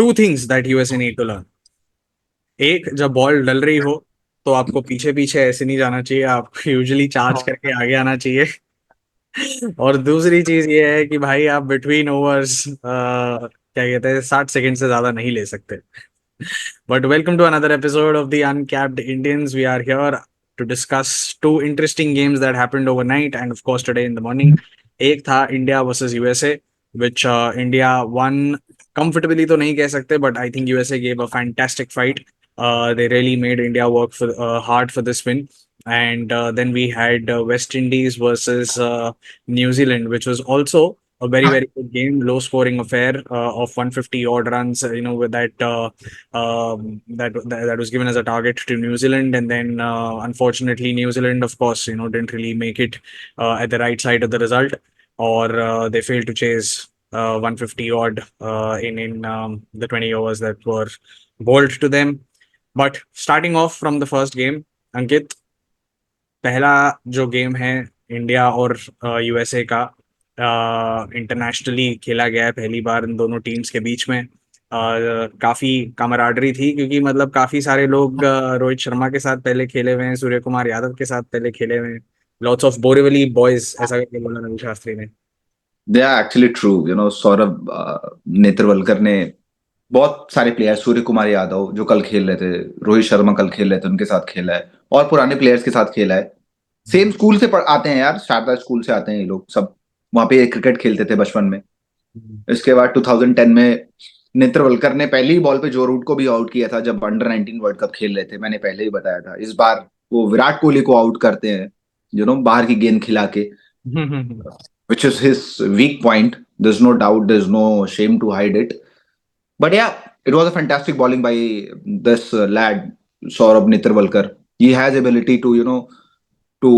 two things that USA need to learn. एक, जब ball डल रही हो तो आपको पीछे पीछे ऐसे नहीं जाना चाहिए, आपको यूजुअली चार्ज करके आगे आना चाहिए। और दूसरी चीज ये है कि भाई आप बिटवीन ओवर्स क्या कहते हैं 60 सेकंड से ज्यादा नहीं ले सकते। But welcome to another episode of the Uncapped Indians. We are here to discuss two interesting games that happened overnight and of course today in the morning. एक था India versus USA, which India won comfortably तो नहीं कह सकते, but I think USA gave a fantastic fight. They really made India work for hard for this win. And then we had West Indies versus New Zealand, which was also a very good game, low scoring affair of 150 odd runs. With that was given as a target to New Zealand, and then unfortunately New Zealand, of course, didn't really make it at the right side of the result, or they failed to chase 150 odd in the 20 overs that were bowled to them. But starting off from the first game, Ankit, पहला जो game है India और USA का internationally खेला गया है पहली बार इन दोनों टीम्स के बीच में। काफी कमराडरी थी क्योंकि मतलब काफी सारे लोग रोहित शर्मा के साथ पहले खेले हुए हैं, सूर्य कुमार यादव के साथ पहले खेले हुए हैं, लॉट्स ऑफ बोरीवली बॉयज, ऐसा करके बोला रवि शास्त्री ने। They are actually true, Saurabh Netravalkar ने बहुत सारे प्लेयर, सूर्य कुमार यादव जो कल खेल रहे थे, रोहित शर्मा कल खेल रहे थे, उनके साथ खेला है और पुराने प्लेयर्स के साथ खेला है। सेम स्कूल से आते हैं यार, शारदा स्कूल से आते हैं ये लोग सब, वहां पे क्रिकेट खेलते थे बचपन में। इसके बाद 2010 में नेत्रवलकर ने पहली बॉल पे जो रूट को भी आउट किया था जब अंडर 19 वर्ल्ड कप खेल रहे थे, मैंने पहले ही बताया था। इस बार वो विराट कोहली को आउट करते हैं, बाहर की गेंद खिला के, which is his weak point. There's no doubt, there's no shame to hide it. But yeah, it was a fantastic bowling by this lad, Saurabh Netrwalkar. He has ability to, to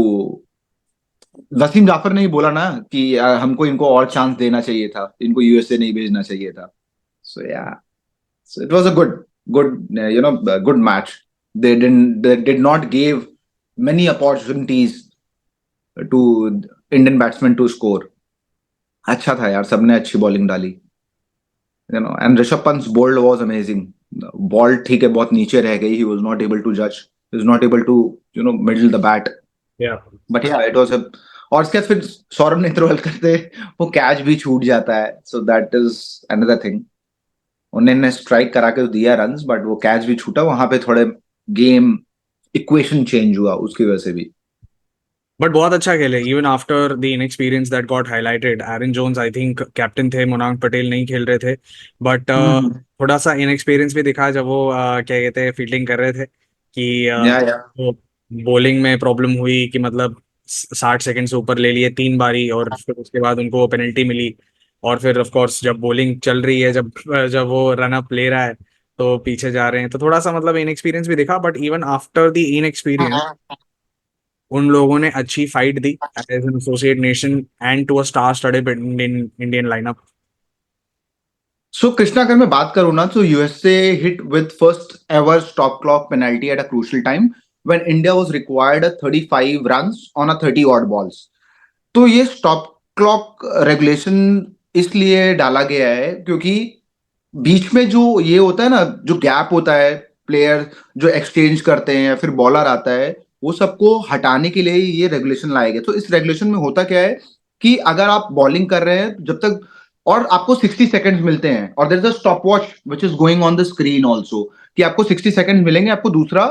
Wasim Jafar ने ही बोला ना कि हमको इनको और chance देना चाहिए था, इनको यूएसए नहीं भेजना चाहिए था। So yeah, so it was a good match. They did not give many opportunities to Indian batsman to score. अच्छा था यार, सबने अच्छी बॉलिंग डाली, and Rishabh Pant bowled was amazing. Ball ठीक है बहुत नीचे रह गई, he was not able to जज, he was not able to middle the bat, but yeah it was और इसके बाद फिर सौरभ नेत्रवलकर से वो कैच भी छूट जाता है, so that is another thing. उन्होंने स्ट्राइक करा के दिया रन्स, बट वो कैच भी छूटा, वहां पे थोड़े गेम इक्वेशन चेंज हुआ उसकी वजह से भी। बट बहुत अच्छा खेले even after the inexperience that got highlighted. Aaron Jones I think captain थे, मोनांक पटेल नहीं खेल रहे थे, बट थोड़ा सा इनएक्सपीरियंस भी दिखा जब वो क्या कहते हैं फील्डिंग कर रहे थे कि तो बॉलिंग में प्रॉब्लम हुई कि मतलब 60 सेकंड से ऊपर ले लिए 3 बारी, और फिर उसके बाद उनको पेनल्टी मिली। और फिर ऑफ कोर्स जब बॉलिंग चल रही है, जब जब वो रन अप ले रहा है तो पीछे जा रहे हैं, तो थोड़ा सा मतलब इनएक्सपीरियंस भी दिखा। But even after the inexperience उन लोगों ने अच्छी फाइट दी as an associate nation and to a star studded Indian lineup. So Krishna, अगर मैं बात करूं ना, तो USA hit with first ever stop clock penalty at a crucial time when India was required 35 runs on a 30 odd balls. तो ये stop clock regulation इसलिए डाला गया है क्योंकि बीच में जो ये होता है ना, जो गैप होता है, प्लेयर जो एक्सचेंज करते हैं या फिर बॉलर आता है, वो सबको हटाने के लिए ये रेगुलेशन लाया गया। तो इस रेगुलेशन में होता क्या है कि अगर आप बॉलिंग कर रहे हैं जब तक, और आपको 60 सेकंड्स मिलते हैं, और there is a stop watch which is going on the screen also, कि आपको 60 सेकंड मिलेंगे, आपको दूसरा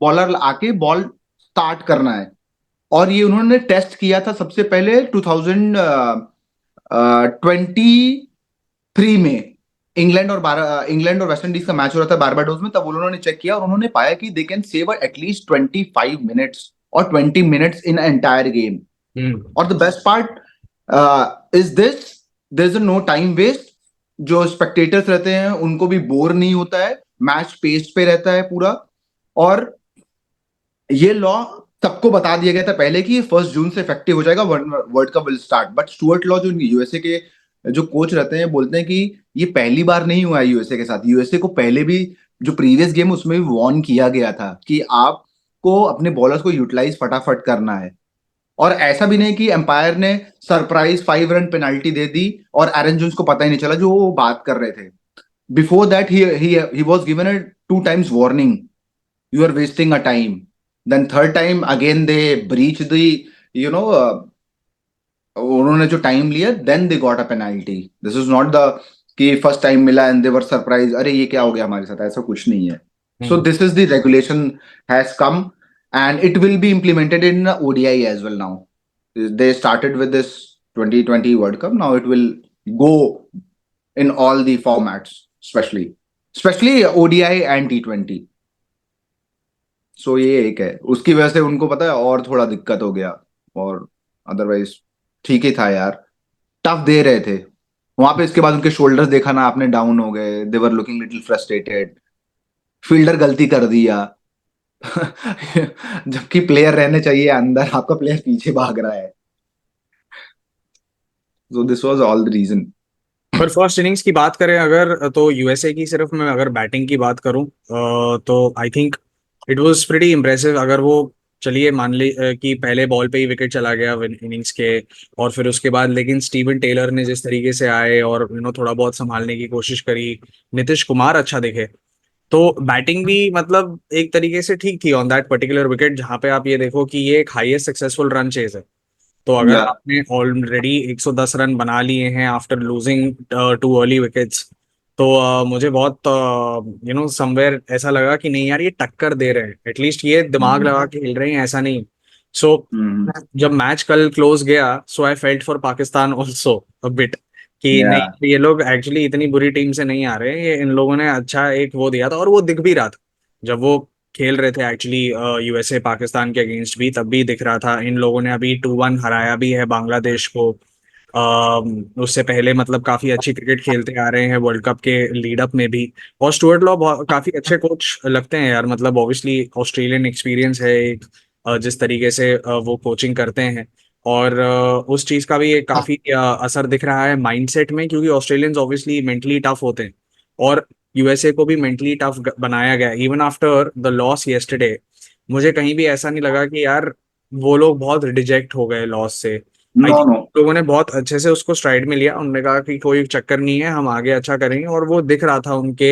बॉलर आके बॉल स्टार्ट करना है। और ये उन्होंने टेस्ट किया था सबसे पहले 2023 में, इंग्लैंड और वेस्ट इंडीज का मैच हो रहा था बारबाडोस में, तब उन्होंने चेक किया और उन्होंने पाया कि they can save at least 25 minutes और 20 मिनट्स इन एंटायर गेम। और the best part is this, there is no time waste. जो स्पेक्टेटर्स रहते हैं उनको भी बोर नहीं होता है, मैच पेस पे रहता है पूरा। और ये लॉ सबको बता दिया गया था पहले कि 1 जून से इफेक्टिव हो जाएगा, world cup will start. But Stuart law जो यूएसए के जो कोच रहते हैं बोलते हैं कि ये पहली बार नहीं हुआ है यूएसए के साथ। यूएसए को पहले भी जो प्रीवियस गेम उसमें भी वार्न किया गया था कि आपको अपने बॉलर्स को यूटिलाइज फटाफट करना है। और ऐसा भी नहीं कि एम्पायर ने सरप्राइज 5 रन पेनल्टी दे दी और एरन जोन्स को पता ही नहीं चला जो वो बात कर रहे थे। Before that, he was given a 2 times warning. You are wasting a time. Then third time again they breached the, you know, उन्होंने जो टाइम लिया, then they got a penalty. This is not the कि first time मिला and they were surprise, अरे ये क्या हो गया हमारे साथ, ऐसा कुछ नहीं है. So hmm. This is the regulation has come and it will be implemented in ODI as well now. They started with this 2020 World Cup. Now it will go in all the formats, especially ODI and T20. सो ये एक है, उसकी वजह से उनको पता है और थोड़ा दिक्कत हो गया. और अदरवाइज ठीक ही था यार. टफ दे रहे थे वहां पे. इसके बाद उनके शोल्डर्स देखा ना आपने, डाउन हो गए. They were looking little frustrated. Fielder गलती कर दिया. जबकि प्लेयर रहने चाहिए अंदर, आपका प्लेयर पीछे भाग रहा है. So this was all the reason. पर फर्स्ट इनिंग्स की बात करें अगर, तो यूएसए की सिर्फ मैं अगर बैटिंग की बात करूं तो आई think it was pretty impressive. अगर वो, चलिए मान ली कि पहले बॉल पे ही विकेट चला गया इनिंग्स के, और फिर उसके बाद लेकिन स्टीवन टेलर ने जिस तरीके से आए और थोड़ा बहुत संभालने की कोशिश करी, नीतीश कुमार अच्छा दिखे, तो बैटिंग भी मतलब एक तरीके से ठीक थी ऑन दैट पर्टिकुलर विकेट, जहां पे आप ये देखो कि ये एक हाईएस्ट सक्सेसफुल रन चेज है. तो अगर या आपने ऑलरेडी 110 रन बना लिए हैं आफ्टर लूजिंग 2 अर्ली विकेट्स, तो मुझे बहुत समवेयर ऐसा लगा कि नहीं यार, ये टक्कर दे रहे हैं, एटलीस्ट ये दिमाग लगा के खेल रहे हैं, ऐसा नहीं. सो जब मैच कल क्लोज गया, so I felt for Pakistan also a bit, कि या नहीं ये लोग एक्चुअली इतनी बुरी टीम से नहीं आ रहे हैं, ये इन लोगों ने अच्छा एक वो दिया था, और वो दिख भी रहा था जब वो खेल रहे थे एक्चुअली यूएसए पाकिस्तान के अगेंस्ट भी, तब भी दिख रहा था. इन लोगों ने अभी 2-1 हराया भी है बांग्लादेश को. उससे पहले मतलब काफी अच्छी क्रिकेट खेलते आ रहे हैं वर्ल्ड कप के लीड अप में भी. और स्टुअर्ट लॉ काफी अच्छे कोच लगते हैं यार, मतलब ऑब्वियसली ऑस्ट्रेलियन एक्सपीरियंस है एक, जिस तरीके से वो कोचिंग करते हैं, और उस चीज का भी एक काफी असर दिख रहा है माइंडसेट में, क्योंकि ऑस्ट्रेलियंस ऑब्वियसली मेंटली टफ होते हैं, और यूएसए को भी मेंटली टफ बनाया गया even after the loss yesterday. मुझे कहीं भी ऐसा नहीं लगा कि यार वो लोग बहुत डिजेक्ट हो गए लॉस से. I no think no. लोगों ने बहुत अच्छे से उसको स्ट्राइड में लिया, उन्होंने कहा कि कोई चक्कर नहीं है, हम आगे अच्छा करेंगे, और वो दिख रहा था उनके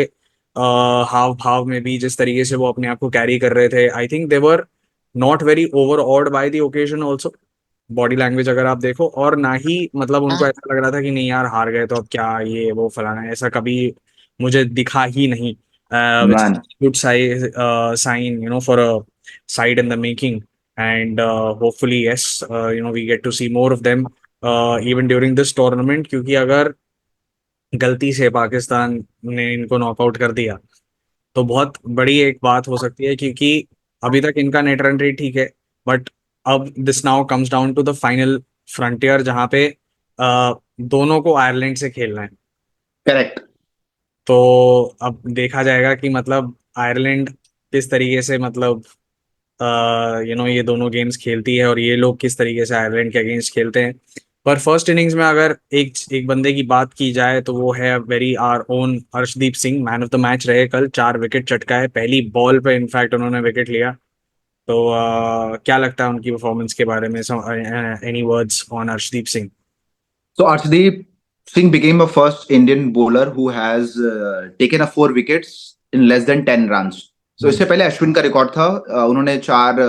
हाव भाव में भी, जिस तरीके से वो अपने आप को कैरी कर रहे थे. I think they were not very over odd by the occasion also, body language अगर आप देखो, और ना ही मतलब उनको ऐसा लग रहा था कि नहीं यार हार गए तो अब क्या ये वो फलाना है, ऐसा कभी मुझे दिखा ही नहीं. Which man. Good sign for a side in the making. And hopefully yes, we get to see more of them even during this tournament, क्योंकि अगर गलती से पाकिस्तान ने इनको नॉकआउट कर दिया तो बहुत बड़ी एक बात हो सकती है, क्योंकि अभी तक इनका नेट रन रेट ठीक है, बट अब this now comes down to the final frontier, जहां पे दोनों को आयरलैंड से खेलना है. करेक्ट. तो अब देखा जाएगा कि मतलब आयरलैंड किस तरीके से मतलब ये दोनों गेम्स खेलती है, और ये लोग किस तरीके से आयरलैंड के अगेंस्ट खेलते हैं. पर फर्स्ट इनिंग्स में अगर एक एक बंदे की बात की जाए, तो वो है very our own Harshdeep Singh. Man of the match रहे कल, 4 विकेट चटका है पहली बॉल पे, इनफैक्ट उन्होंने विकेट लिया. तो क्या लगता है उनकी परफॉर्मेंस के बारे में, any words on Harshdeep Singh? So Arshdeep Singh became a first Indian bowler who has taken a 4 wickets in less than 10 runs. So इससे पहले अश्विन का रिकॉर्ड था. उन्होंने 4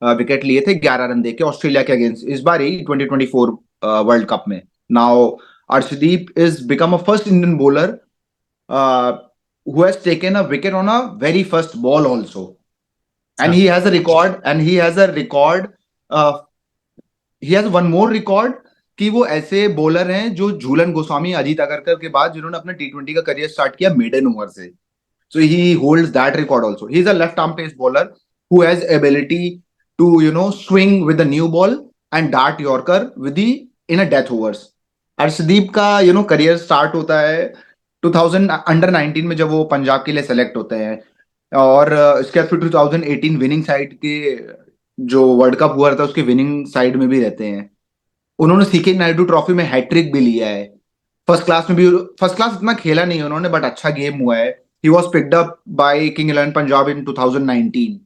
विकेट लिए थे 11 रन देके ऑस्ट्रेलिया के अगेंस्ट, इस बार ही 2024 वर्ल्ड कप में. Now Arshdeep is become a first Indian bowler who has taken a wicket on a very first ball also, and अच्छा. he has a record, he has one more record कि वो ऐसे bowler हैं जो झूलन गोस्वामी, अजीत अगरकर के बाद जिन्होंने अपना T20 का करियर स्टार्ट किया मिडन ओवर से. So he holds that record also. He is a left arm pace bowler who has ability to swing with the new ball and dart yorker with the in a death overs. Arshdeep का career start होता है 2000 under 19 में, जब वो पंजाब के लिए select होते हैं. और इसके बाद फिर 2018 विनिंग साइड के जो वर्ल्ड कप हुआ था उसके विनिंग साइड में भी रहते हैं. उन्होंने सीके नायडू ट्रॉफी में हैट्रिक भी लिया है. फर्स्ट क्लास में भी, फर्स्ट क्लास इतना खेला नहीं उन्होंने, बट अच्छा गेम हुआ है. He was picked up by king eleven Punjab in 2019.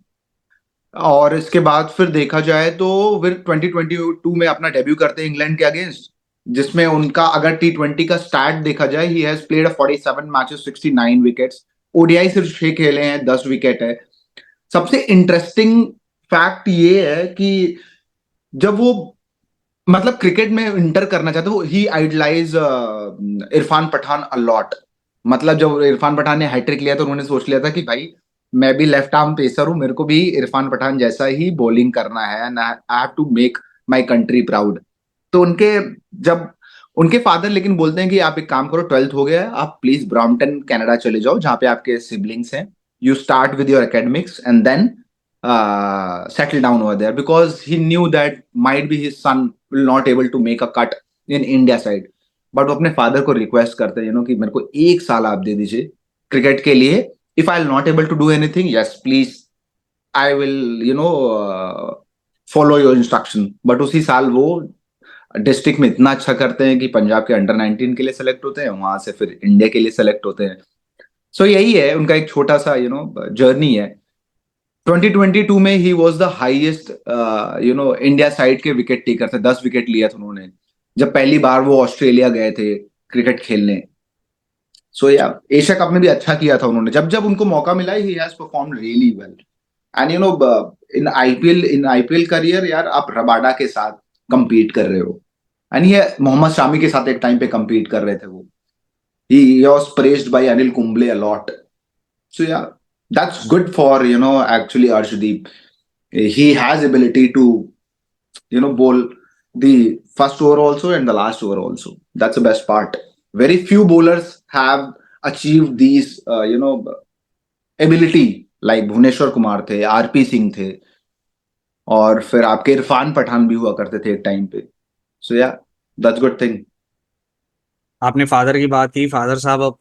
और इसके बाद फिर देखा जाए तो फिर 2022 में अपना डेब्यू करते हैं इंग्लैंड के अगेंस्ट. जिसमें उनका अगर T20 का स्टैट देखा जाए, he has played 47 matches, 69 wickets. ODI सिर्फ 6 खेले हैं, 10 विकेट है। सबसे इंटरेस्टिंग फैक्ट ये है कि जब वो मतलब क्रिकेट में इंटर करना चाहते, वो ही आइडलाइज इरफान पठान अलॉट। मतलब जब इरफान पठान ने हैट्रिक लिया तो उन्होंने सोच लिया था कि भाई मैं भी लेफ्ट आर्म पेसर हूं, मेरे को भी इरफान पठान जैसा ही बॉलिंग करना है, and I have to make my country proud. तो उनके जब उनके फादर लेकिन बोलते हैं कि आप एक काम करो, 12th हो गया है, आप प्लीज ब्रॉम्पटन कनाडा चले जाओ जहां पे आपके सिबलिंग्स हैं, you start with your academics and then settle down over there, because he knew that might be his son will not able to make a cut in India side. But वो अपने father को request करते हैं, कि मेरे को 1 साल आप दे दीजिए क्रिकेट के लिए, if I'll not able to do anything, yes please I will follow your instruction. But उसी साल वो डिस्ट्रिक्ट में इतना अच्छा करते हैं कि पंजाब के अंडर 19 के लिए सेलेक्ट होते हैं, वहां से फिर इंडिया के लिए सेलेक्ट होते हैं। सो यही है उनका एक छोटा सा जर्नी है। 2022 में he was the highest India side के विकेट टेकर थे, 10 विकेट लिया था उन्होंने, जब पहली बार वो ऑस्ट्रेलिया गए थे क्रिकेट खेलने। सो या एशिया कप में भी अच्छा किया था उन्होंने, जब जब उनको मौका मिला, he has perform really well. And in IPL career यार, आप रबाडा के साथ compete कर रहे हो, एंड ये मोहम्मद शामी के साथ एक टाइम पे compete कर रहे थे वो। ही was praised by Anil Kumble a lot. So yeah, that's good for actually Arshdeep. He has ability to bowl the first over also and the last over also. That's the best part. Very few bowlers have achieved these ability, like Bhuvneshwar Kumar थे, RP Singh थे, और फिर आपके इरफान पठान भी हुआ करते थे एक टाइम पे। सो या दैट्स गुड थिंग। आपने फादर की बात की, फादर साहब अब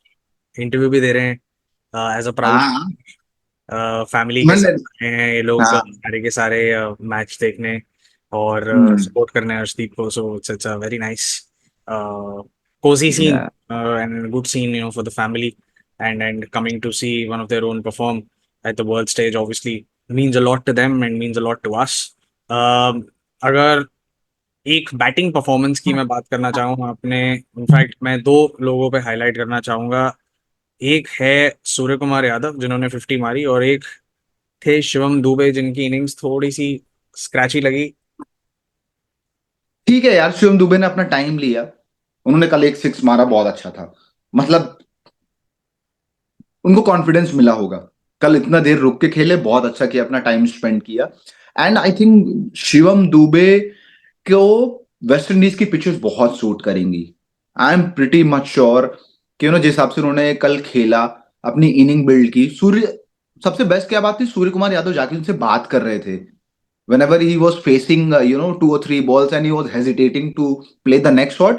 इंटरव्यू भी दे रहे हैं एज अ प्राउड हाँ, फैमिली के मैंने, साथ आए हैं ये लोग हाँ, सारे के सारे मैच देखने और हम्म, सपोर्ट करने अर्शदीप को. So it's a very nice cozy scene yeah. and good scene, for the family, and coming to see one of their own perform at the world stage obviously means a lot to them and means a lot to us. अगर एक batting performance की मैं बात करना चाहूँ अपने, in fact मैं दो लोगों पे हाईलाइट करना चाहूंगा. एक है सूर्य कुमार यादव जिन्होंने 50 मारी, और एक थे शिवम दुबे जिनकी इनिंग्स थोड़ी सी स्क्रैची लगी. ठीक है यार, शिवम दुबे ने अपना टाइम लिया, उन्होंने कल एक सिक्स मारा, बहुत अच्छा था। मतलब उनको कॉन्फिडेंस मिला होगा, कल इतना देर रुक के खेले, बहुत अच्छा किया, अपना टाइम स्पेंड किया। And I think Shivam Dubey को वेस्ट इंडीज की पिचेस बहुत सूट करेंगी। I am pretty much sure कि जिस हिसाब से उन्होंने कल खेला, अपनी इनिंग बिल्ड की। सूर्य, सबसे बेस्ट क्या बात थी, सूर्य कुमार यादव जाके उनसे बात कर रहे थे whenever he was facing 2 or 3 balls and he was hesitating to play the next shot,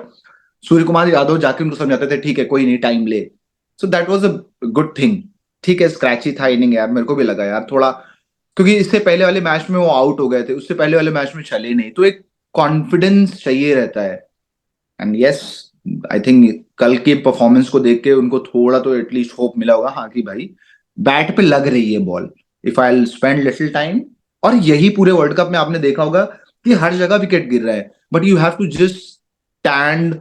Surya Kumar Yadav जाके उनको समझाते थे ठीक है कोई नहीं, टाइम ले। So that was a good thing. ठीक है, स्क्रैची था इनिंग यार, मेरे को भी लगा यार थोड़ा, क्योंकि इससे पहले वाले मैच में वो आउट हो गए थे, उससे पहले वाले मैच में चले नहीं, तो एक कॉन्फिडेंस चाहिए रहता है। एंड यस, आई थिंक कल के परफॉर्मेंस को देख के उनको थोड़ा तो एटलीस्ट होप मिला होगा, हाँ कि भाई बैट पे लग रही है ball, if I spend little time. और यही पूरे वर्ल्ड कप में आपने देखा होगा कि हर जगह विकेट गिर रहा है, but you have to just stand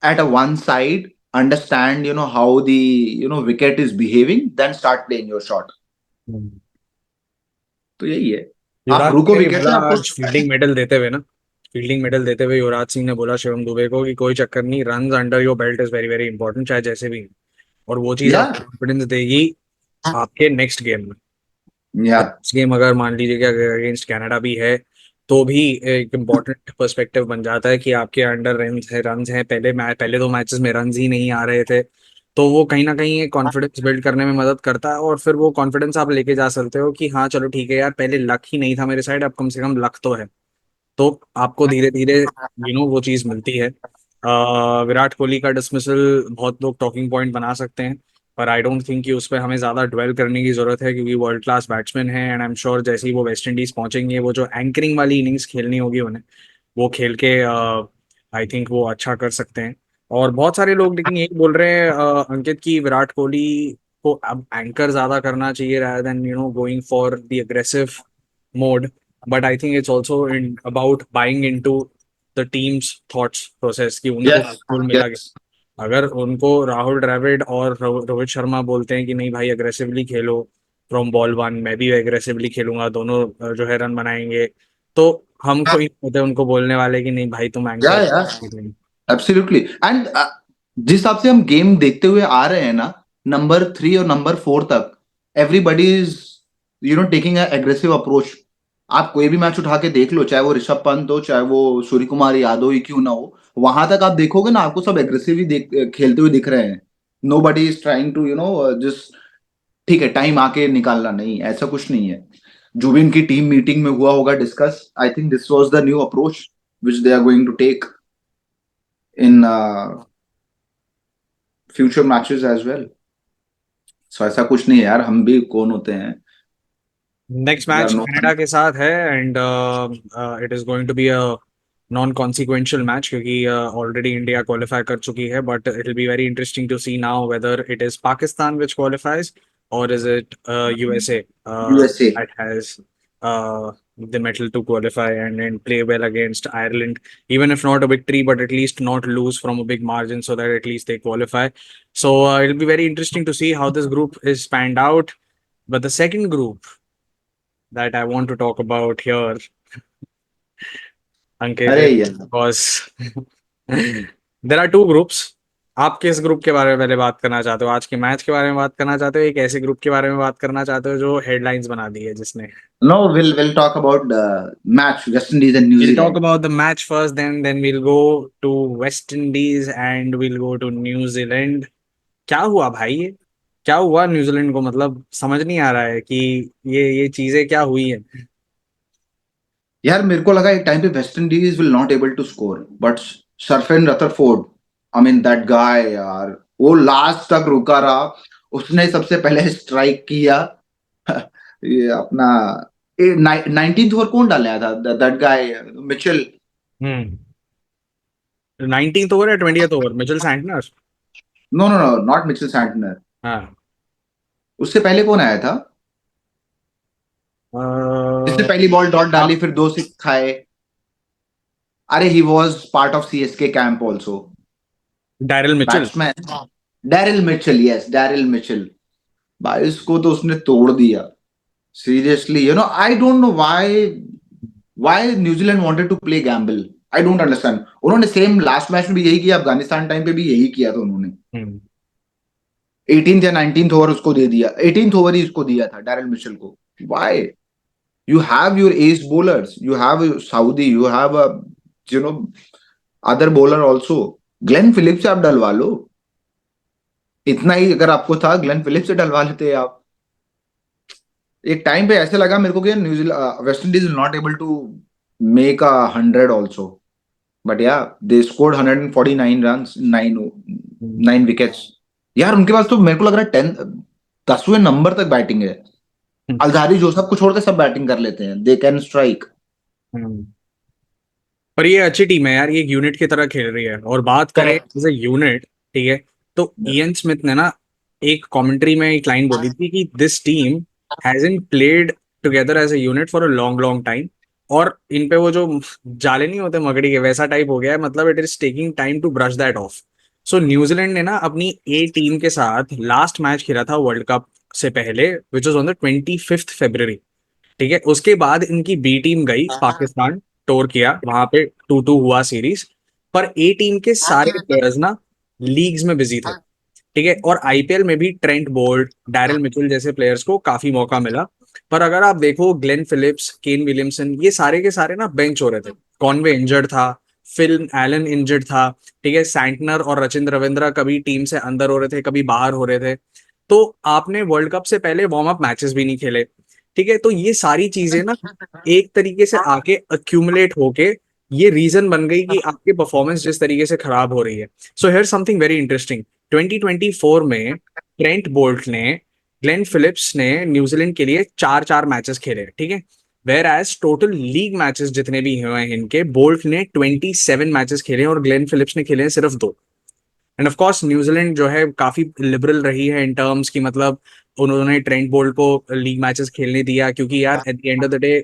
at a one side, understand how the wicket is behaving, then start playing your shot. तो यही है, आप युवराज रुको सिंह ने भी विकेट बोला से आपको। आज फील्डिंग मेडल देते हुए ना, फील्डिंग मेडल देते हुए युवराज सिंह ने बोला शिवम दुबे को कि कोई चक्कर नहीं, run under your belt is very very important चाहे जैसे भी. और वो चीज या आपको कॉन्फिडेंस देगी आपके नेक्स्ट गेम में. या नेक्स्ट गेम अगर मान लीजिए कि अगेंस्ट कनाडा भी है तो भी एक इम्पॉर्टेंट पर्सपेक्टिव बन जाता है कि आपके अंडर रन है. पहले दो मैचेस में रन ही नहीं आ रहे थे, तो वो कहीं ना कहीं एक कॉन्फिडेंस बिल्ड करने में मदद करता है, और फिर वो कॉन्फिडेंस आप लेके जा सकते हो कि हाँ चलो ठीक है यार, पहले लक ही नहीं था मेरे साइड, अब कम से कम लक तो है. तो आपको धीरे धीरे वो चीज मिलती है. विराट कोहली का डिसमिसल बहुत लोग टॉकिंग पॉइंट बना सकते हैं, पर आई डोंट थिंक कि उस पर हमें ज्यादा ड्वेल करने की जरूरत है, क्योंकि वर्ल्ड क्लास बैट्समैन है. एंड आई एम श्योर जैसे ही वो वेस्ट इंडीज पहुंचेंगे, वो जो एंकरिंग वाली इनिंग्स खेलनी होगी उन्हें, वो खेल के आई थिंक वो अच्छा कर सकते हैं. और बहुत सारे लोग लेकिन यही बोल रहे हैं अंकित की विराट कोहली को अब एंकर ज्यादा करना चाहिए rather than going for the aggressive mode. But I think it's also about buying into the team's thoughts process कि उनको यस, गोल मिला यस। गया। अगर उनको राहुल द्रविड़ और रोहित शर्मा बोलते हैं कि नहीं भाई aggressively Khelo from ball one, मैं भी एग्रेसिवली खेलूंगा, दोनों जो है रन बनाएंगे, तो हम कोई होते हैं उनको बोलने वाले कि नहीं भाई तुम या एंकर। या एब्सोल्युटली। एंड जिस हिसाब से हम गेम देखते हुए आ रहे हैं ना, नंबर 3 और नंबर 4 तक everybody is taking aggressive approach. आप कोई भी मैच उठा के देख लो, चाहे वो ऋषभ पंत हो, चाहे वो सूर्य कुमार यादव ही क्यों ना हो, वहां तक आप देखोगे ना, आपको सब एग्रेसिव ही खेलते हुए दिख रहे हैं। Nobody is trying to just ठीक है टाइम आके निकालना, नहीं ऐसा कुछ नहीं है। जो भी इनकी टीम मीटिंग में हुआ होगा discuss, I think this was the new approach which they are going to take in future matches as well. So ऐसा कुछ नहीं है यार, हम भी कौन होते हैं। Next we are match no. Canada के साथ है and it is going to be a non consequential match, क्योंकि ऑलरेडी इंडिया क्वालिफाई कर चुकी है, but it will be very interesting to see now whether it is Pakistan which qualifies or is it USA USA. that has the metal to qualify and play well against Ireland, even if not a victory, but at least not lose from a big margin so that at least they qualify. So it'll be very interesting to see how this group is spanned out. But the second group that I want to talk about here, Ankit, अरे is यार, because there are two groups. आप किस group के बारे में पहले बात करना चाहते हो? आज के मैच के बारे में बात करना चाहते हो, एक ऐसे ग्रुप के बारे में बात करना चाहते हो जो हेडलाइंस बना दी है जिसने? No, will talk about the match West Indies and We'll talk New Zealand. about the match first, then we'll go to West Indies and we'll go to New Zealand. क्या हुआ भाई ये? क्या हुआ न्यूजीलैंड को? मतलब समझ नहीं आ रहा है कि ये चीजें क्या हुई है। यार मेरे को लगा एक टाइम पे West Indies will not able to score, but Sherfane Rutherford, I mean that guy यार, वो लास्ट तक रुका रहा। उसने सबसे पहले स्ट्राइक किया। ये अपना 19th ओवर कौन डाला था? That guy Mitchell. Hmm. 19th over या 20th over Mitchell Santner? No no no, not Mitchell Santner. हाँ। उससे पहले कौन आया था जिसने पहली बॉल डॉट डाली आप फिर 2 6 खाए? अरे he was part of CSK camp also. Daryl Mitchell. Batsman Daryl Mitchell, yes Daryl Mitchell. भाई उसको तो उसने तोड़ दिया। Seriously, I don't know why New Zealand wanted to play gamble. I don't understand. उन्होंने सेम लास्ट मैच में भी यही किया, अफगानिस्तान टाइम पे भी यही किया था उन्होंने। हम्म। 18th या 19th ओवर उसको दे दिया, 18th ओवर ही उसको दिया था डैरिल मिचेल को। Why? you have your ace bowlers, you have Saudi, you have a you know other bowler also। Glenn Phillips से आप डलवा लो। इतना ही अगर आपको था, ग्लेन फिलिप्स से डलवा लेते आप। एक टाइम पे ऐसे लगा मेरे को कि New Zealand West Indies will not able to make 100 also, but yeah they scored 149 run, 9 wickets. यार उनके पास तो मेरे को लग रहा है 10वें नंबर तक बैटिंग है। अलजारी जोसफ को छोड़ के सब बैटिंग कर लेते हैं, दे कैन स्ट्राइक। हम्म। पर ये अच्छी टीम है यार, ये एक यूनिट की तरह खेल रही है। और बात करें करेक्ट। एज ए यूनिट, ठीक है, तो इयन स्मिथ ने ना एक कमेंट्री में एक लाइन बोली थी कि this team hasn't played together as a unit for a long long time. और इन पे वो जो जाले नहीं होते मकड़ी के, वैसा टाइप हो गया है। मतलब it is taking time to brush that off. So New Zealand ने ना अपनी ए टीम के साथ लास्ट मैच खेला था वर्ल्ड कप से पहले, विच वॉज ऑन द 25 फरवरी। ठीक है, उसके बाद इनकी बी टीम गई पाकिस्तान, टूर किया वहां पे, 2-2 हुआ सीरीज। पर ए टीम के सारे प्लेयर्स ना लीग्स में बिजी थे। ठीक है, और आईपीएल में भी ट्रेंट बोल्ट, डैरिल मिचेल जैसे प्लेयर्स को काफी मौका मिला। पर अगर आप देखो ग्लेन फिलिप्स, केन विलियमसन, ये सारे के सारे ना बेंच हो रहे थे। कॉनवे इंजर्ड था, फिल एलन इंजर्ड था। ठीक है, सैंटनर और रचिंद्र रविंद्रा कभी टीम से अंदर हो रहे थे, कभी बाहर हो रहे थे। तो आपने वर्ल्ड कप से पहले वार्म अप मैचेस भी नहीं खेले। ठीक है, तो ये सारी चीजें ना एक तरीके से आके अक्यूमुलेट होके ये रीजन बन गई कि आपकी परफॉर्मेंस जिस तरीके से खराब हो रही है। So here something very interesting. 2024 में ट्रेंट बोल्ट ने, ग्लेन फिलिप्स ने न्यूजीलैंड के लिए चार चार मैचेस खेले। ठीक है, whereas total league matches जितने भी हुए हैं इनके, बोल्ट ने 27 मैचेस खेले और ग्लेन फिलिप्स ने खेले हैं सिर्फ 2। एंड ऑफ कोर्स न्यूजीलैंड जो है काफी लिबरल रही है इन टर्म्स की, मतलब उन्होंने ट्रेंट बोल्ट को लीग मैचेस खेलने दिया, क्योंकि यार at the end of the day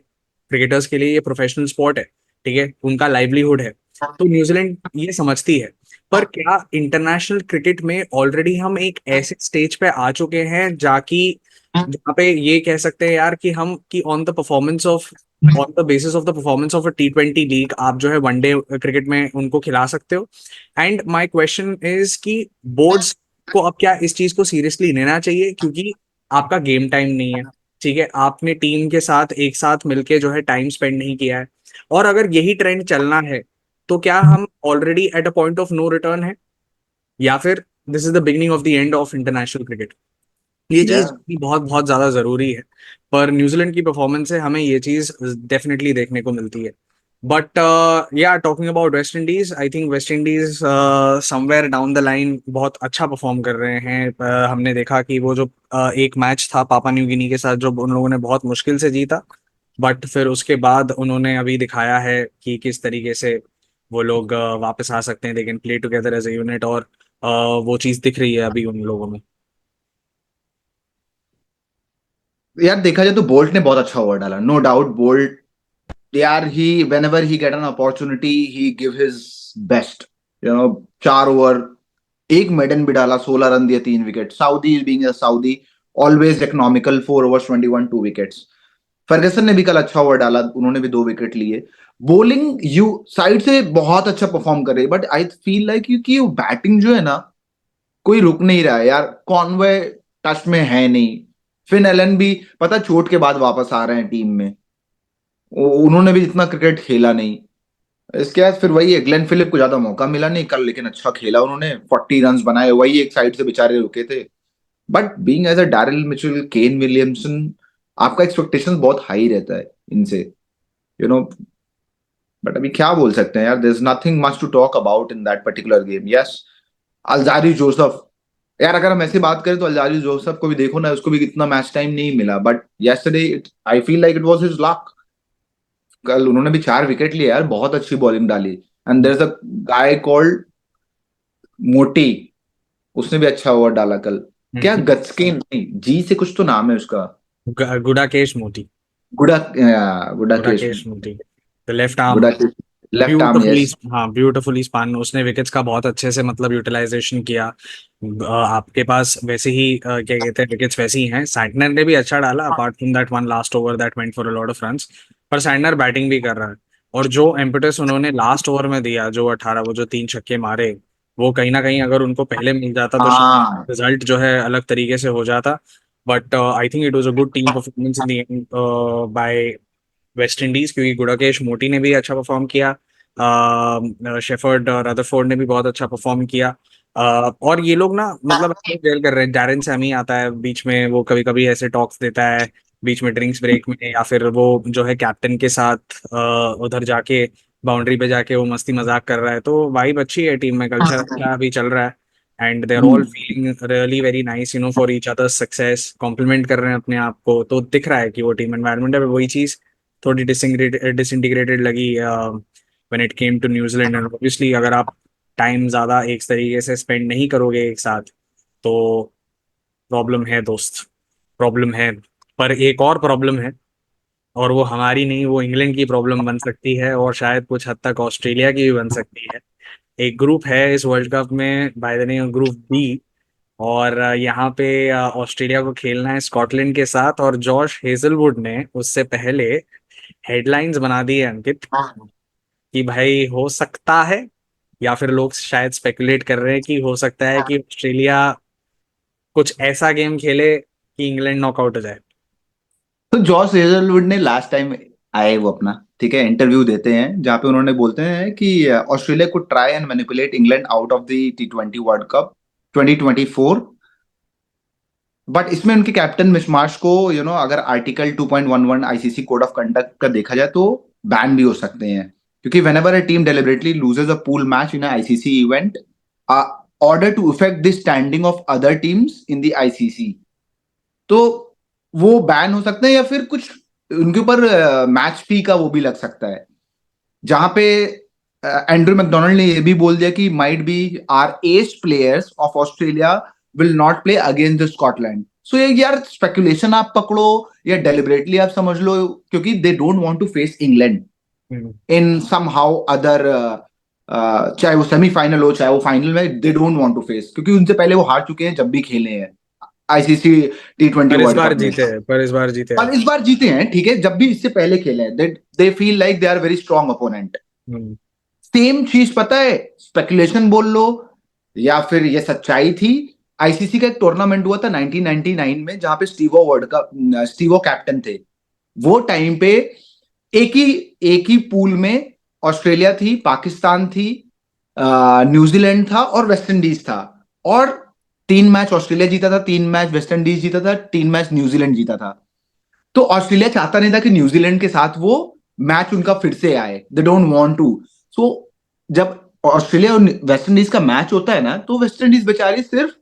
cricketers के लिए ये प्रोफेशनल स्पोर्ट है। ठीक है, उनका लाइवलीहुड है। तो न्यूजीलैंड ये समझती है। पर क्या इंटरनेशनल क्रिकेट में ऑलरेडी हम एक ऐसे स्टेज पे आ चुके हैं जाकि जहाँ पे ये कह सकते हैं यार कि हम कि on the basis of the performance of T20 league आप जो है वनडे क्रिकेट में उनको खिला सकते हो। एंड माय क्वेश्चन इज कि बोर्ड्स को अब क्या इस चीज को सीरियसली लेना चाहिए, क्योंकि आपका गेम टाइम नहीं है, ठीक है, आपने टीम के साथ एक साथ मिलके जो है टाइम स्पेंड नहीं किया है, और अगर यही ट्रेंड चलना है तो क्या हम already at a point of no return है, या फिर this is the beginning of the end of international cricket. ये चीज या बहुत बहुत ज्यादा जरूरी है। पर न्यूजीलैंड की परफॉर्मेंस से हमें ये चीज डेफिनेटली देखने को मिलती है। बट या talking about West Indies, I think West Indies somewhere down the line बहुत अच्छा परफॉर्म कर रहे हैं। हमने देखा कि वो जो एक मैच था पापा न्यू गिनी के साथ जो उन लोगों ने बहुत मुश्किल से जीता, बट फिर उसके बाद उन्होंने अभी दिखाया है कि किस तरीके से वो लोग वापस आ सकते हैं, they can play together as a unit, और वो चीज दिख रही है अभी उन लोगों में। यार देखा जाए तो बोल्ट ने बहुत अच्छा ओवर डाला, नो डाउट। बोल्ट यार, he whenever he get an opportunity he give his best, 4 over, एक मेडन भी डाला, 16 रन दिए, 3 wicket. Southee being a Southee, always economical, 4 over 21, 2 wickets. Ferguson ने भी कल अच्छा ओवर डाला, उन्होंने भी 2 विकेट लिए। बॉलिंग यू साइड से बहुत अच्छा परफॉर्म कर रही है, बट आई फील लाइक कि बैटिंग जो है ना, कोई रुक नहीं रहा है यार। कॉनवे टच में है नहीं, फिन एलन भी पता चोट के बाद वापस आ रहे हैं टीम में, उन्होंने भी इतना क्रिकेट खेला नहीं। इसके बाद फिर वही है, ग्लेन फिलिप को ज्यादा मौका मिला नहीं कल, लेकिन अच्छा खेला उन्होंने, 40 रन बनाए, वही एक साइड से बेचारे रुके थे। But being as a Daryl Mitchell, Kane Williamson, आपका एक्सपेक्टेशन बहुत हाई रहता है इनसे, यू नो। बट अभी क्या बोल सकते हैं यार, there is nothing much to talk about in that particular game. Yes, Alzarri Joseph, यार अगर हम ऐसे बात करें तो अल्जारी जोसफ को भी देखो ना, उसको भी इतना मैच टाइम नहीं मिला, but yesterday I feel like it was his luck. कल उन्होंने भी 4 विकेट लिए यार, बहुत अच्छी बॉलिंग डाली। And there is a guy called Motie, उसने भी अच्छा ओवर डाला कल। क्या गचके नहीं, जी से कुछ तो नाम है उसका, गुडाकेश मोती। गुडा, गुडाकेश, गुडाकेश मोती, the left arm, Gudakesh, left arm, beautifully, yes. हाँ ब्यूटीफुली स्पान, उसने विकेट्स का बहुत अच्छे से मतलब यूटिलाइजेशन किया। आपके पास वैसे ही क्या कहते हैं विकेट्स वैसे ही हैं। सैंटनर ने भी अच्छा डाला apart from that one last over that went for a lot of runs. पर सैंटनर बैटिंग भी कर रहा है, और जो इम्पेटस उन्होंने लास्ट ओवर में दिया, जो 18 वो जो 3 छक्के मारे, वो कहीं ना कहीं अगर उनको पहले मिल जाता तो हाँ, रिजल्ट जो है अलग तरीके से हो जाता। But I think it was a good team performance in the end by West Indies, क्योंकि गुडाकेश मोटी ने भी अच्छा परफॉर्म किया, शेफर्ड रदरफोर्ड ने भी बहुत अच्छा परफॉर्म किया। और ये लोग ना मतलब जेल कर रहे हैं। डैरेन सैमी आता है बीच में, वो कभी कभी ऐसे टॉक्स देता है बीच में ड्रिंक्स ब्रेक में, या फिर वो जो है कैप्टन के साथ उधर जाके बाउंड्री पे जाके वो मस्ती मजाक कर रहा है। तो वाइब अच्छी है टीम में, कल्चर अच्छा अभी चल रहा है। And they are all feeling really very nice for each others success, compliment कर रहे हैं अपने आप को, तो दिख रहा है कि वो टीम एनवायरनमेंट है। वही चीज थोड़ी डिसइंटीग्रेटेड लगी when it came to New Zealand. And obviously अगर आप टाइम ज्यादा एक तरीके से स्पेंड नहीं करोगे एक साथ, तो प्रॉब्लम है दोस्त, प्रॉब्लम है। पर एक और प्रॉब्लम है, और वो हमारी नहीं, वो इंग्लैंड की प्रॉब्लम बन सकती है, और शायद कुछ हद तक ऑस्ट्रेलिया की भी बन सकती है। एक ग्रुप है इस वर्ल्ड कप में by the name group B, और यहाँ पे ऑस्ट्रेलिया को खेलना है स्कॉटलैंड के साथ, और जॉश हेजलवुड ने उससे पहले हेडलाइंस बना दी है अंकित, कि भाई हो सकता है, या फिर लोग शायद स्पेकुलेट कर रहे हैं कि हो सकता है कि ऑस्ट्रेलिया कुछ ऐसा गेम खेले कि इंग्लैंड नॉकआउट हो जाए। तो जॉस हेजलवुड ने लास्ट टाइम आए वो अपना, ठीक है, इंटरव्यू देते हैं जहां पे उन्होंने बोलते हैं कि ऑस्ट्रेलिया को try and manipulate England out of the T20 world cup 2024। But इसमें उनके कैप्टन मिशमाश को, अगर article 2.11 ICC code of conduct का देखा जाए तो बैन भी हो सकते हैं, क्योंकि whenever a team deliberately loses a pool match in a ICC event, order to affect the standing of other teams in the ICC, तो वो बैन हो सकते हैं, या फिर कुछ उनके ऊपर मैच फी का वो भी लग सकता है, जहां पे एंड्रू मैकडोनल्ड ने ये भी बोल दिया कि might be are as players of Australia will not play against the Scotland. So ये यार स्पेकुलेशन आप पकड़ो या डेलिबरेटली आप समझ लो, क्योंकि they don't want to face England hmm. In somehow other चाहे वो सेमीफाइनल हो चाहे वो फाइनल में, they don't want to face, क्योंकि उनसे पहले वो हार चुके हैं जब भी खेले हैं आईसीसी T20 पर इस वर्ल्ड बार कप में। जीते हैं, पर इस बार जीते हैं। और इस बार जीते हैं, ठीक है, जब भी इससे पहले खेले हैं, they feel like they are very strong opponent. Hmm. Same चीज पता है, स्पेकुलेशन बोल लो या फिर ये सच्चाई थी। आईसीसी का एक टूर्नामेंट हुआ था 1999 में, जहां पे स्टीवो कैप्टन थे। वो टाइम पे एक ही एक ही पूल में ऑस्ट्रेलिया थी, पाकिस्तान थी, न्यूजीलैंड था और वेस्ट इंडीज था। और 3 मैच ऑस्ट्रेलिया जीता था, 3 मैच वेस्ट इंडीज जीता था, 3 मैच न्यूजीलैंड जीता था। तो ऑस्ट्रेलिया चाहता नहीं था कि न्यूजीलैंड के साथ वो मैच उनका फिर से आए, दे डोंट वांट टू। सो जब ऑस्ट्रेलिया और वेस्ट इंडीज का मैच होता है ना, तो वेस्ट इंडीज बेचारी सिर्फ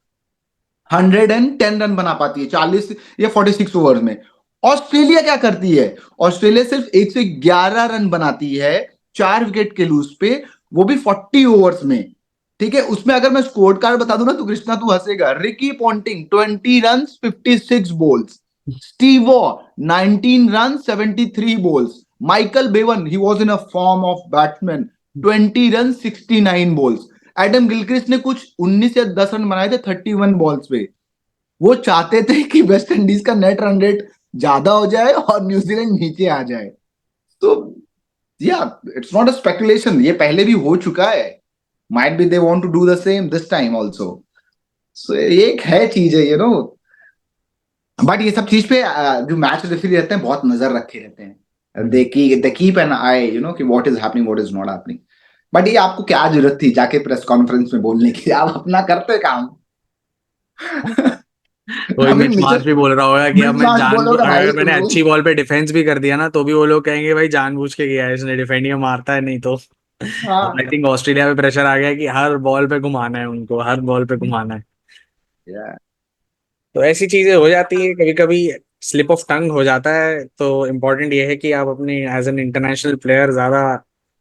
110 रन बना पाती है 40 या 46 ओवर्स में। ऑस्ट्रेलिया क्या करती है, ऑस्ट्रेलिया सिर्फ 111 रन बनाती है 4 विकेट के लूज पे, वो भी 40 ओवर्स में। ठीक है, उसमें अगर मैं स्कोर कार्ड बता दूं ना तो कृष्णा तू हंसेगा। Ricky Ponting 20 run 56 balls, Stevo 19 run 73 balls, Michael Bevan he was in a form of batsman 20 run 69 balls, Adam Gilchrist ने कुछ 19 या 10 रन बनाए थे 31 बॉल्स पे। वो चाहते थे कि वेस्ट इंडीज का नेट रन रेट ज्यादा हो जाए और न्यूजीलैंड नीचे आ जाए। तो या इट्स नॉट अ स्पेकुलेशन, ये पहले भी हो चुका है। Might be they want to do the same this time also. So ये एक है चीज है, यू नो। बट ये सब चीज पे जो मैच रेफरी रहते हैं बहुत नजर रखे रहते हैं। Hmm. They keep an eye, you know, कि what is happening what is not happening. But ये आपको क्या जरूरत थी जाके प्रेस कॉन्फ्रेंस में बोलने की, आप अपना करते काम। कोई अभी मिच मिचेल मार्च भी बोल रहा होगा कि अब मैं मिचेल बोलोगे भाई अगर मैंने तुम। अच्छी बॉल पे डिफेंस भी कर दिया ना तो भी वो लोग कहेंगे भाई जानबूझ के किया है इसने, डिफेंडिंग मारता है नहीं तो। हाँ। आई थिंक ऑस्ट्रेलिया पे प्रेशर आ गया कि हर बॉल पे घुमाना है उनको, हर बॉल पे घुमाना है। Yeah. तो ऐसी चीजें हो जाती है कभी कभी, स्लिप ऑफ टंग हो जाता है। तो इम्पोर्टेंट ये है कि आप अपने एज एन इंटरनेशनल प्लेयर ज्यादा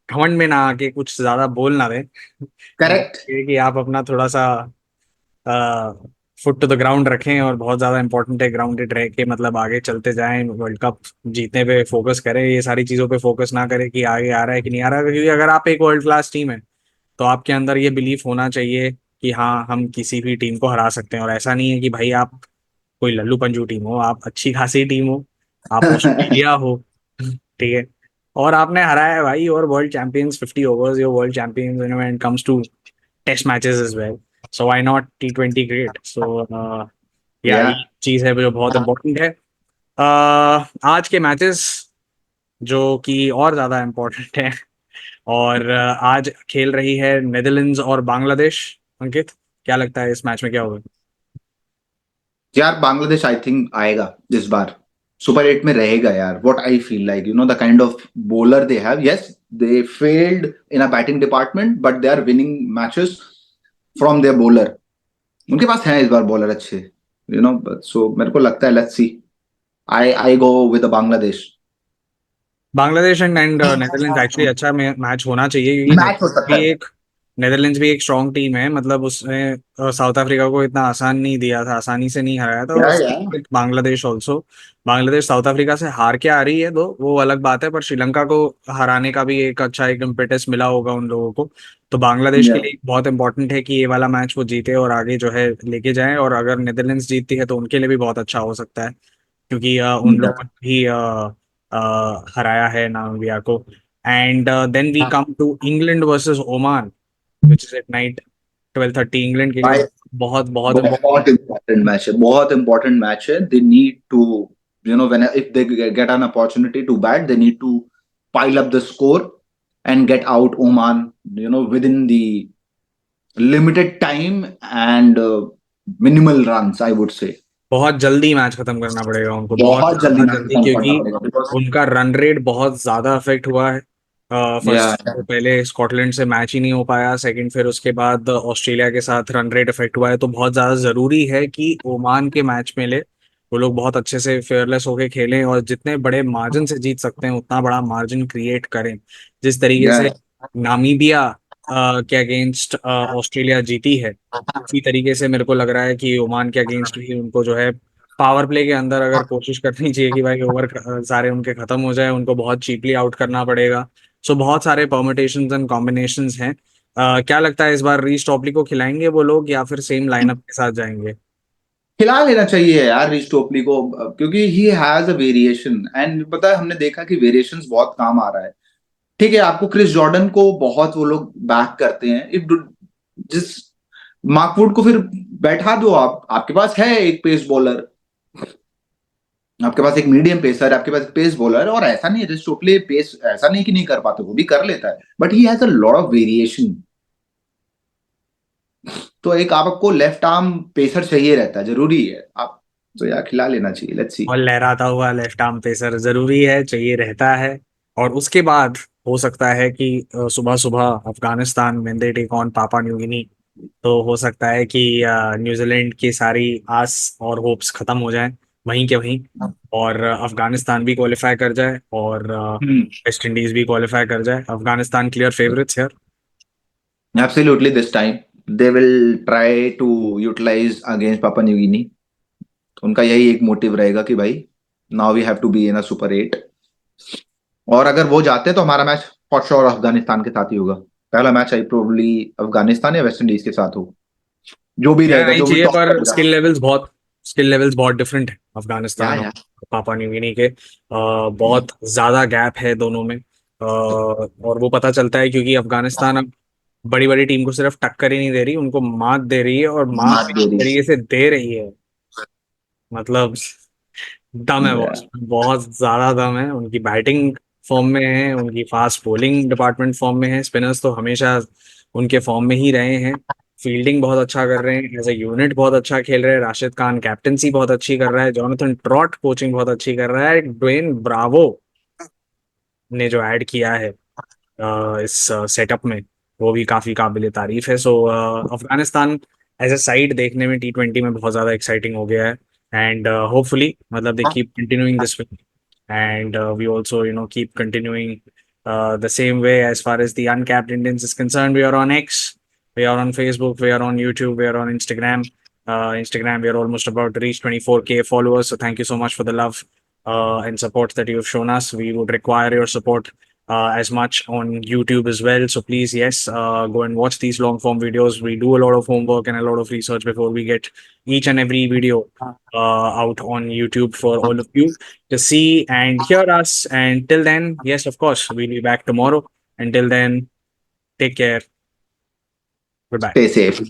घमंड में ना आके कुछ ज्यादा बोल ना दें। करेक्ट। ये कि आप अपना थोड़ा सा फुट टू द ग्राउंड रखें, और बहुत ज्यादा इंपॉर्टेंट है ग्राउंडेड रह के मतलब आगे चलते जाएं, वर्ल्ड कप जीतने पे फोकस करें, ये सारी चीजों पे फोकस ना करें कि आगे आ रहा है कि नहीं आ रहा है। क्योंकि अगर आप एक वर्ल्ड क्लास टीम है तो आपके अंदर ये बिलीफ होना चाहिए कि हाँ हम किसी भी टीम को हरा सकते हैं। और ऐसा नहीं है कि भाई आप कोई लल्लू पंजू टीम हो, आप अच्छी खासी टीम हो, आप ऑस्ट्रेलिया हो, ठीक है, और आपने हराया है भाई, और world champions 50 overs, your world champions when it comes to test matches as well, so why not T20 great. So yeah yeah ये चीज है जो बहुत इंपॉर्टेंट है। आज के मैचेस जो कि और ज्यादा इम्पोर्टेंट है, और आज खेल रही है नेदरलैंड्स और बांग्लादेश। अंकित, क्या लगता है इस मैच में क्या होगा? यार बांग्लादेश आई थिंक आएगा इस बार, सुपर 8 में रहेगा यार। What I feel like, you know, the kind of bowler they have, yes they failed in a batting department but they are winning matches from their bowler. उनके पास है इस बार बॉलर अच्छे, यू नो। सो मेरे को लगता है, let's see, I I go with Bangladesh. Bangladesh and Netherlands actually अच्छा मैच होना चाहिए, क्योंकि मैच हो सकता है। नेदरलैंड्स भी एक स्ट्रांग टीम है। मतलब उसने साउथ अफ्रीका को इतना आसान नहीं दिया था, आसानी से नहीं हराया था। और या Bangladesh also, Bangladesh south Africa से हार के आ रही है, दो वो अलग बात है, पर श्रीलंका को हराने का भी एक अच्छा एक इम्पेटस मिला होगा उन लोगों को। तो बांग्लादेश के या लिए बहुत इंपॉर्टेंट है कि ये वाला मैच वो जीते और आगे जो है लेके जाएं। और अगर नेदरलैंड्स जीतती है तो उनके लिए भी बहुत अच्छा हो सकता है, क्योंकि उन लोगों ने भी हराया है नामीबिया को। And then we come to England versus Oman, which is at night 12:30 England के लिए। भाई बहुत बहुत बहुत इंपॉर्टेंट मैच है, बहुत इंपॉर्टेंट मैच है। They need to, you know, when if they get an opportunity to bat, they need to pile up the score and get out Oman, you know, within the limited time and minimal runs, I would say. बहुत जल्दी match खत्म करना पड़ेगा उनको, बहुत बहुत जल्दी ज्यादा मैच जल्दी, खत्म करना क्योंकि पड़ेगा बिकॉज उनका रन रेट बहुत ज्यादा अफेक्ट हुआ है। या फर्स्ट तो पहले स्कॉटलैंड से मैच ही नहीं हो पाया, सेकंड फिर उसके बाद ऑस्ट्रेलिया के साथ रन रेट अफेक्ट हुआ है। तो बहुत ज्यादा जरूरी है कि ओमान के मैच में ले वो लोग बहुत अच्छे से फेयरलेस होके खेलें, और जितने बड़े मार्जिन से जीत सकते हैं उतना बड़ा मार्जिन क्रिएट करें। जिस तरीके या से नामीबिया के अगेंस्ट ऑस्ट्रेलिया जीती है, उसी तरीके से मेरे को लग रहा है कि ओमान के अगेंस्ट भी उनको जो है पावर प्ले के अंदर अगर कोशिश करनी चाहिए कि भाई ओवर सारे उनके खत्म हो जाए, उनको बहुत चीपली आउट करना पड़ेगा। सो बहुत सारे परमुटेशंस एंड कॉम्बिनेशंस हैं। क्या लगता है इस बार रीस टॉपली को खिलाएंगे वो लोग या फिर सेम लाइनअप के साथ जाएंगे? खिला लेना चाहिए यार रिच टोपली को, क्योंकि he has a variation, and पता है हमने देखा कि वेरिएशंस बहुत काम आ रहा है। ठीक है, आपको क्रिस जॉर्डन को बहुत वो लोग बैक करते हैं, इफ जिस मार्कवुड को फिर बैठा दो आप, आपके पास है एक पेस बॉलर, आपके पास एक मीडियम पेसर, आपके पास एक पेस बॉलर, और ऐसा नहीं है रिच टोपली पेस ऐसा नहीं कि नहीं कर पाते, वो भी कर लेता है, but he has a lot of variation. तो एक आपको लेफ्ट आर्म पेसर चाहिए रहता है, जरूरी है आप, तो यार खिला लेना चाहिए, लेट्स सी। और लहराता हुआ लेफ्ट आर्म पेसर जरूरी है, चाहिए रहता है। और उसके बाद हो सकता है कि सुबह सुबह अफगानिस्तान में दे टेक ऑन पापा न्यू गिनी, तो हो सकता है कि न्यूजीलैंड की सारी आस और होप्स खत्म हो जाएं वहीं के वहीं, और अफगानिस्तान भी क्वालिफाई कर जाए और वेस्ट इंडीज भी क्वालिफाई कर जाए। अफगानिस्तान क्लियर फेवरेट्स यार। Absolutely, this time they will try to utilize against Papua New Guinea. उनका यही एक मोटिव रहेगा कि भाई now we have to be in a super 8, और अगर वो जाते तो हमारा मैच फॉर श्योर अफगानिस्तान के साथ ही होगा। पहला मैच आई प्रोबली अफगानिस्तान या वेस्ट इंडीज के साथ हो, जो भी यार रहेगा, नहीं जो भी चाहिए, टॉप पर करेगा। स्किल लेवल्स बहुत डिफरेंट है या अफगानिस्तान और या पापा न्यू गिनी के। बहुत ज्यादा गैप है दोनों में। और वो पता चलता है क्योंकि अफगानिस्तान अब बड़ी बड़ी टीम को सिर्फ टक्कर ही नहीं दे रही, उनको मात दे रही है, और मात मात भी दे इस रही तरीके से दे रही है। मतलब दम है है। बॉस, बहुत ज्यादा दम है। उनकी बैटिंग फॉर्म में है, उनकी फास्ट बॉलिंग डिपार्टमेंट फॉर्म में है, स्पिनर्स तो हमेशा उनके फॉर्म में ही रहे हैं। फील्डिंग बहुत अच्छा कर रहे हैं, एज ए यूनिट बहुत अच्छा खेल रहे हैं। राशिद खान कैप्टनसी बहुत अच्छी कर रहा है, जोनाथन ट्रॉट कोचिंग बहुत अच्छी कर रहा है, ड्वेन ब्रावो ने जो ऐड किया है इस सेटअप में, वो भी काफी काबिल तारीफ है। सो अफगानिस्तान एज अ साइड देखने में T20 में बहुत ज्यादा एक्साइटिंग हो गया है। एंड होपफुली मतलब they keep continuing this way, and we also keep continuing the same way. As far as the uncapped Indians is concerned, we are on X, we are on Facebook, we are on YouTube, we are on Instagram. We are almost about to reach 24K followers, so thank you so much for the love and support that you have shown us. We would require your support as much on YouTube as well. So please, yes, go and watch these long form videos. We do a lot of homework and a lot of research before we get each and every video out on YouTube for all of you to see and hear us. And till then, yes, of course, we'll be back tomorrow. Until then, take care. Goodbye. Stay safe.